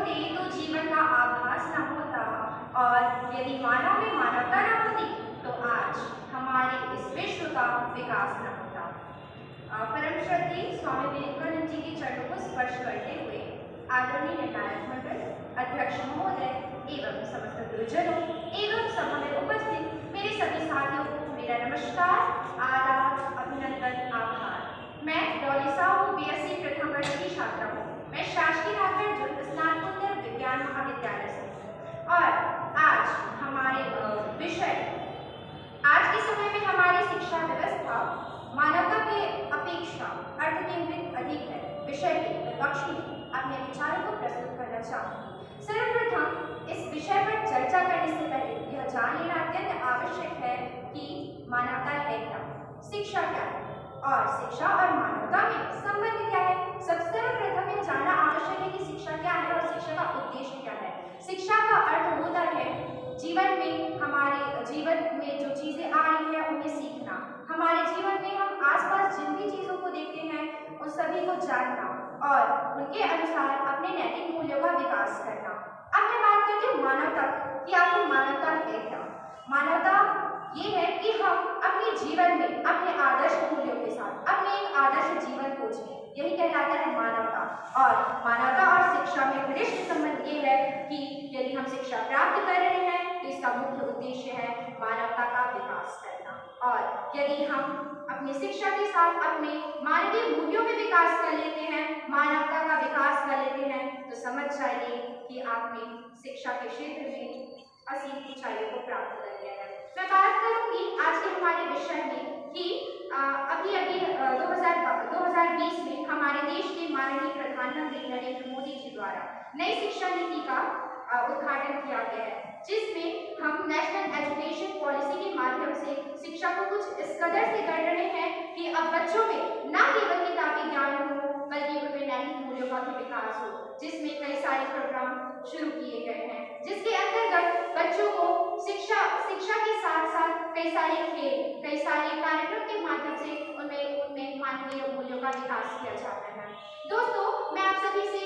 होते तो जीवन का आभास न होता, और यदि मानव में मानवता न होती तो आज हमारे इस विश्व का विकास न होता। परम श्रद्धेय स्वामी विवेकानंद जी के चरणों को स्पर्श करते हुए आदरणीय निर्णायक मंडल, अध्यक्ष महोदय एवं समस्त गुरुजनों एवं सभा में उपस्थित मेरे सभी साथियों को मेरा नमस्कार, आदाब, अभिनंदन, आभार। मैं डॉली साहू बीएससी प्रथम वर्ष की छात्रा हूँ। मैं शासकीय नागरिक स्नातकोत्तर विज्ञान महाविद्यालय से हूँ। और आज हमारे विषय, आज के समय में हमारी शिक्षा व्यवस्था मानवता की अपेक्षा अर्थ केंद्रित अधिक है विषय के विपक्ष में अपने विचारों को प्रस्तुत करना चाहूँगी। सर्वप्रथम इस विषय पर चर्चा करने से पहले यह जान लेना अत्यंत आवश्यक है कि मानवता है क्या, शिक्षा क्या है और शिक्षा और मानवता में संबंध क्या है। सबसे सर्वप्रथम यह जानना आवश्यक है कि शिक्षा क्या है और शिक्षा का उद्देश्य क्या है। शिक्षा का अर्थ होता है जीवन में, हमारे जीवन में जो चीजें आ रही है उन्हें सीखना, हमारे जीवन में हम आसपास जिन भी चीजों को देखते हैं उन सभी को जानना और उनके अनुसार अपने नैतिक मूल्यों का विकास करना। अब मैं बात करती हूँ मानवता कि आखिर मानवता है क्या। मानवता ये है कि हम अपने जीवन में अपने आदर्श मूल्यों के साथ अपने एक आदर्श जीवन को जिए, यही कहलाता है मानवता। और मानवता और शिक्षा में घनिष्ठ संबंध ये है कि यदि हम शिक्षा प्राप्त कर रहे हैं तो इसका मुख्य उद्देश्य है मानवता का विकास करना, और यदि हम अपनी शिक्षा के साथ अपने मानवीय मूल्यों में विकास कर लेते हैं, मानवता का विकास कर लेते हैं, तो समझ जाइए कि आपने शिक्षा के क्षेत्र में असीम ऊंचाइयों को प्राप्त कर लिया है। मैं बात करूंगी आज के हमारे विषय में कि अभी 2020 में हमारे देश के माननीय प्रधानमंत्री नरेंद्र मोदी जी द्वारा नई शिक्षा नीति का उद्घाटन किया गया है, जिसमें हम नेशनल एजुकेशन पॉलिसी के माध्यम से शिक्षा को कुछ इस कदर से कर रहे हैं कि अब बच्चों में न केवल किताबी ज्ञान हो बल्कि उनमें नैतिक मूल्यों का भी विकास हो, जिसमें कई सारे प्रोग्राम शुरू किए गए हैं, जिसके अंतर्गत बच्चों को शिक्षा के साथ साथ कई सारे खेल, कई सारे कार्यक्रम के माध्यम से उनमें मानवीय मूल्यों का विकास किया जाता है। दोस्तों, मैं आप सभी से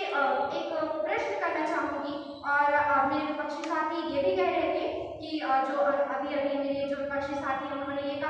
एक प्रश्न करना चाहूंगी, और मेरे विपक्षी साथी ये भी कह रहे थे कि जो अभी मेरे जो विपक्षी साथी हैं उन्होंने ये कहा